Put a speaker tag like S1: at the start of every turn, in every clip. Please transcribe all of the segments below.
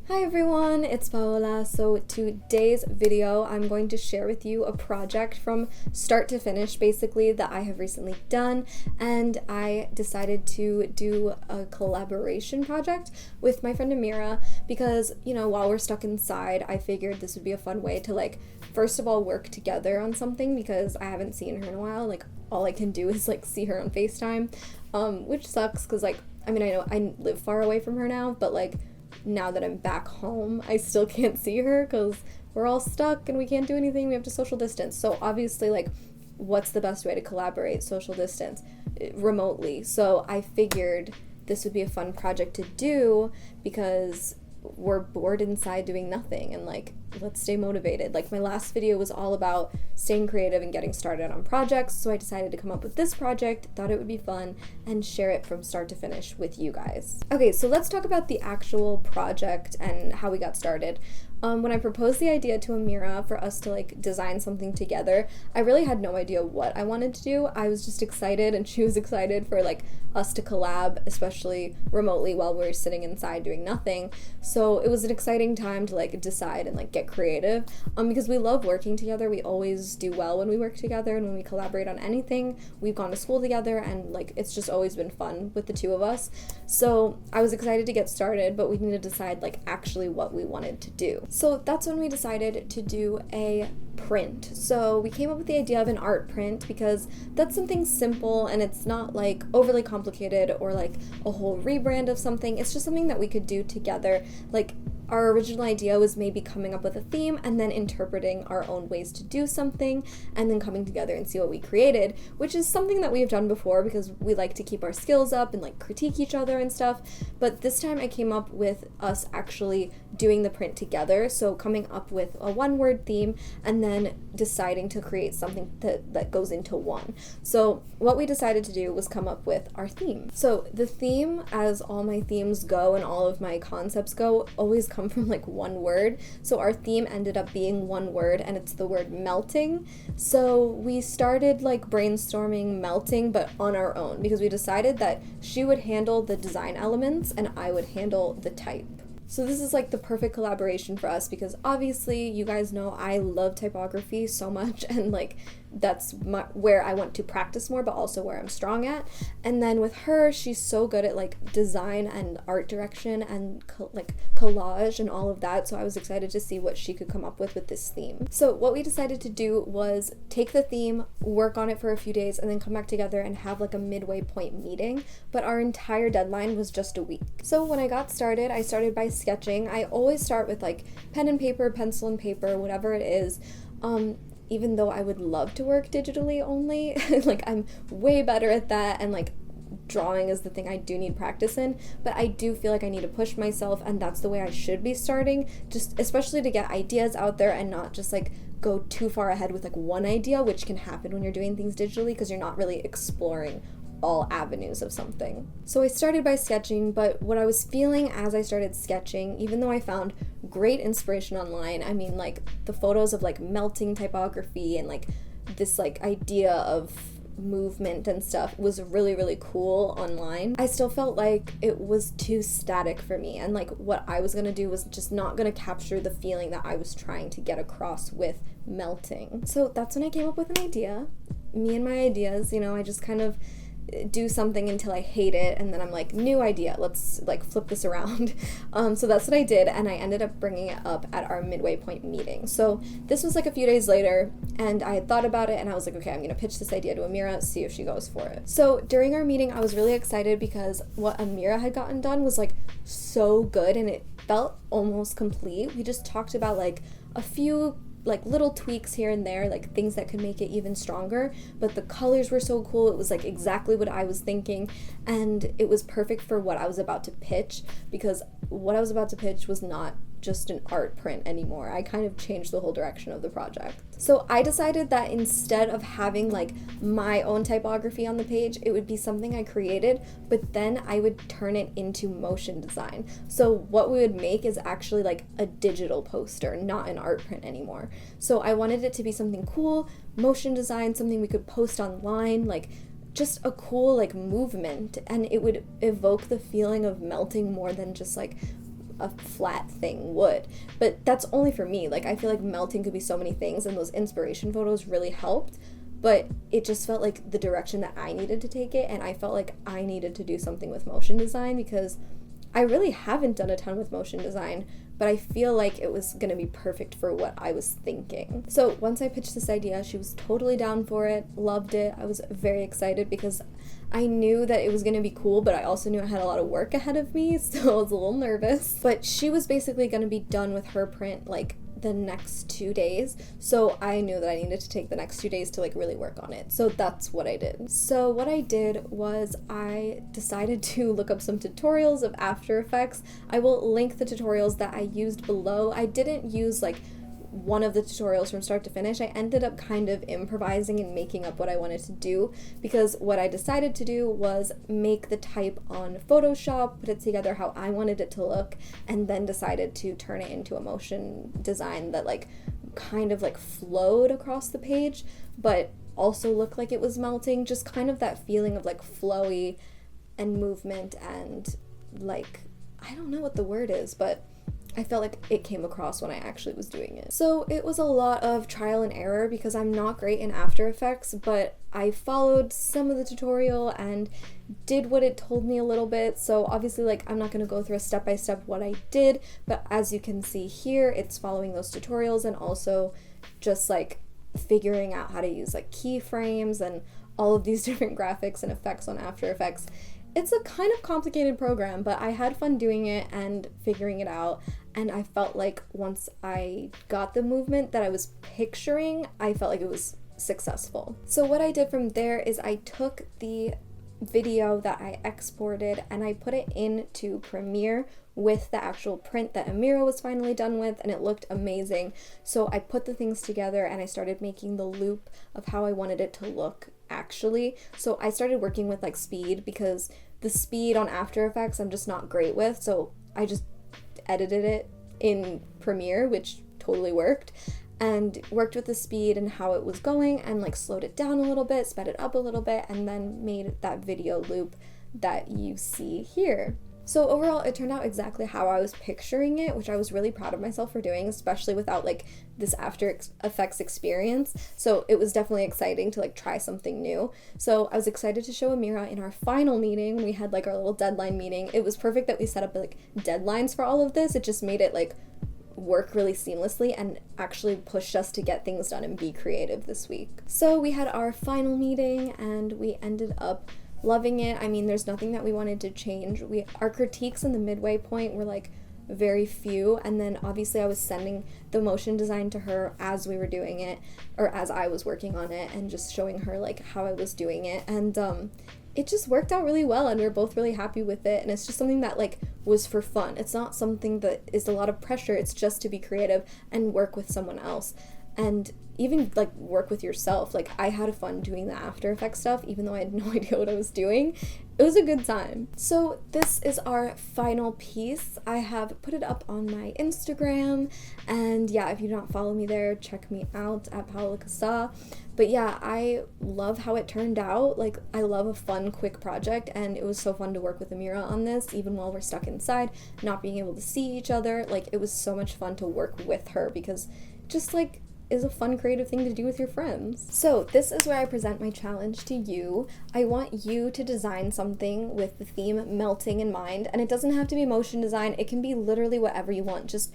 S1: Hi everyone, it's Paola. So today's video, I'm going to share with you a project from start to finish, basically, that I have recently done, and I decided to do a collaboration project with my friend Amira because, while we're stuck inside, I figured this would be a fun way to, first of all, work together on something because I haven't seen her in a while. All I can do is, see her on FaceTime, which sucks because, I know I live far away from her now, but, now that I'm back home, I still can't see her because we're all stuck and we can't do anything. We have to social distance. So obviously, what's the best way to collaborate social distance? Remotely. So I figured this would be a fun project to do because we're bored inside doing nothing and let's stay motivated. My last video was all about staying creative and getting started on projects, so I decided to come up with this project, thought it would be fun, and share it from start to finish with you guys. Okay, so let's talk about the actual project and how we got started. When I proposed the idea to Amira for us to design something together, I really had no idea what I wanted to do. I was just excited and she was excited for us to collab, especially remotely while we were sitting inside doing nothing. So it was an exciting time to decide and get creative because we love working together. We always do well when we work together and when we collaborate on anything. We've gone to school together and it's just always been fun with the two of us. So I was excited to get started, but we need to decide actually what we wanted to do. So that's when we decided to do a print. So we came up with the idea of an art print because that's something simple and it's not overly complicated or a whole rebrand of something. It's just something that we could do together. Our original idea was maybe coming up with a theme and then interpreting our own ways to do something and then coming together and see what we created, which is something that we have done before because we like to keep our skills up and critique each other and stuff. But this time I came up with us actually doing the print together, so coming up with a one-word theme and then deciding to create something that goes into one. So what we decided to do was come up with our theme. So the theme, as all my themes go and all of my concepts go, always come from one word. So our theme ended up being one word, and it's the word melting. So we started brainstorming melting, but on our own, because we decided that she would handle the design elements and I would handle the type. So this is the perfect collaboration for us because obviously you guys know I love typography so much and that's where I want to practice more, but also where I'm strong at. And then with her, she's so good at design and art direction and collage and all of that. So I was excited to see what she could come up with this theme. So what we decided to do was take the theme, work on it for a few days, and then come back together and have a midway point meeting. But our entire deadline was just a week. So when I got started, I started by sketching. I always start with pen and paper, pencil and paper, whatever it is. Even though I would love to work digitally only, I'm way better at that, and drawing is the thing I do need practice in, but I do feel I need to push myself, and that's the way I should be starting, just especially to get ideas out there and not just go too far ahead with one idea, which can happen when you're doing things digitally because you're not really exploring all avenues of something. So I started by sketching, but what I was feeling as I started sketching, even though I found great inspiration online, the photos of melting typography and this idea of movement and stuff was really, really cool online, I still felt it was too static for me, and what I was gonna do was just not gonna capture the feeling that I was trying to get across with melting. So that's when I came up with an idea. Me and my ideas, I just kind of do something until I hate it, and then I'm new idea, let's flip this around. So that's what I did, and I ended up bringing it up at our midway point meeting. So this was a few days later, and I had thought about it, and I was okay, I'm gonna pitch this idea to Amira, see if she goes for it. So during our meeting, I was really excited because what Amira had gotten done was so good, and it felt almost complete. We just talked about a few little tweaks here and there, things that could make it even stronger, but the colors were so cool. It was exactly what I was thinking, and it was perfect for what I was about to pitch, because what I was about to pitch was not just an art print anymore. I kind of changed the whole direction of the project. So I decided that instead of having my own typography on the page, it would be something I created, but then I would turn it into motion design. So what we would make is actually a digital poster, not an art print anymore. So I wanted it to be something cool, motion design, something we could post online, just a cool movement, and it would evoke the feeling of melting more than just a flat thing would. But that's only for me. Like, I feel like melting could be so many things, and those inspiration photos really helped. But it just felt like the direction that I needed to take it, and I felt like I needed to do something with motion design because I really haven't done a ton with motion design, but I feel like it was gonna be perfect for what I was thinking. So once I pitched this idea, she was totally down for it, loved it. I was very excited because I knew that it was gonna be cool, but I also knew I had a lot of work ahead of me, so I was a little nervous. But she was basically gonna be done with her print like the next 2 days, so I knew that I needed to take the next 2 days to like really work on it. So that's what I did. So what I did was I decided to look up some tutorials of After Effects. I will link the tutorials that I used below. I didn't use like one of the tutorials from start to finish. I ended up kind of improvising and making up what I wanted to do, because what I decided to do was make the type on Photoshop, put it together how I wanted it to look, and then decided to turn it into a motion design that like kind of like flowed across the page, but also looked like it was melting, just kind of that feeling of like flowy and movement, and like, I don't know what the word is, but I felt like it came across when I actually was doing it. So it was a lot of trial and error because I'm not great in After Effects, but I followed some of the tutorial and did what it told me a little bit. So obviously, like, I'm not going to go through a step-by-step what I did, but as you can see here, it's following those tutorials and also just like figuring out how to use like keyframes and all of these different graphics and effects on After Effects. It's a kind of complicated program, but I had fun doing it and figuring it out, and I felt like once I got the movement that I was picturing, I felt like it was successful. So what I did from there is I took the video that I exported and I put it into Premiere with the actual print that Amira was finally done with, and it looked amazing. So I put the things together and I started making the loop of how I wanted it to look actually. So I started working with like speed, because the speed on After Effects I'm just not great with, so I just edited it in Premiere, which totally worked, and worked with the speed and how it was going and like slowed it down a little bit, sped it up a little bit, and then made that video loop that you see here. So overall, it turned out exactly how I was picturing it, which I was really proud of myself for doing, especially without like this After Effects experience. So it was definitely exciting to like try something new. So I was excited to show Amira in our final meeting. We had like our little deadline meeting. It was perfect that we set up like deadlines for all of this. It just made it like work really seamlessly and actually pushed us to get things done and be creative this week. So we had our final meeting and we ended up loving it. I mean, there's nothing that we wanted to change. Our critiques in the midway point were like very few, and then obviously I was sending the motion design to her as we were doing it, or as I was working on it, and just showing her like how I was doing it, and it just worked out really well, and we were both really happy with it. And it's just something that like was for fun. It's not something that is a lot of pressure. It's just to be creative and work with someone else, and even like work with yourself. Like, I had fun doing the After Effects stuff, even though I had no idea what I was doing. It was a good time. So this is our final piece. I have put it up on my Instagram, and yeah, if you don't follow me there, check me out at Paola Kassa. But yeah, I love how it turned out. Like, I love a fun, quick project, and it was so fun to work with Amira on this, even while we're stuck inside, not being able to see each other. Like, it was so much fun to work with her, because just like is a fun creative thing to do with your friends. So this is where I present my challenge to you. I want you to design something with the theme melting in mind, and it doesn't have to be motion design. It can be literally whatever you want. Just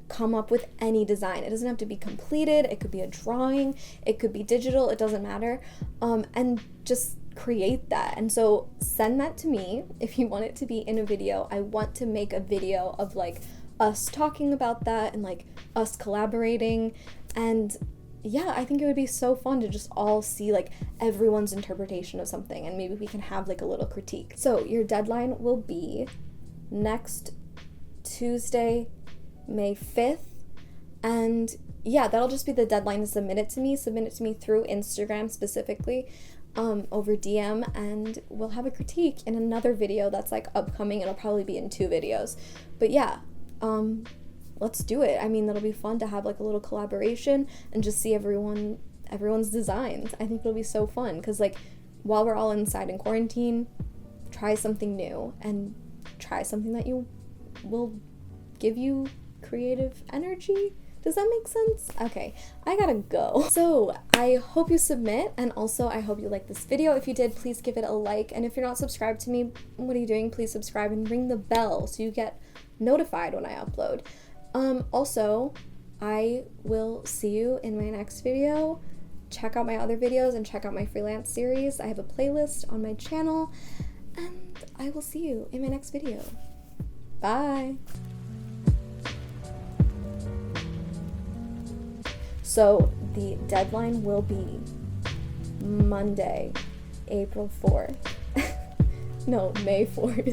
S1: come up with any design. It doesn't have to be completed. It could be a drawing, it could be digital, it doesn't matter, and just create that. And so send that to me if you want it to be in a video. I want to make a video of like us talking about that and like us collaborating. And yeah, I think it would be so fun to just all see like everyone's interpretation of something, and maybe we can have like a little critique. So your deadline will be next Tuesday, May 5th, and yeah, that'll just be the deadline to submit it to me. Submit it to me through Instagram specifically, over DM, and we'll have a critique in another video that's like upcoming. It'll probably be in 2 videos, but yeah, let's do it. I mean, that'll be fun to have like a little collaboration and just see everyone's designs. I think it'll be so fun, because like while we're all inside in quarantine, try something new and try something that you will give you creative energy. Does that make sense? Okay, I gotta go. So I hope you submit, and also I hope you like this video. If you did, please give it a like, and if you're not subscribed to me, what are you doing? Please subscribe and ring the bell so you get notified when I upload. Also, I will see you in my next video. Check out my other videos and check out my freelance series. I have a playlist on my channel, and I will see you in my next video. Bye. So the deadline will be Monday, April 4th. No, May 4th.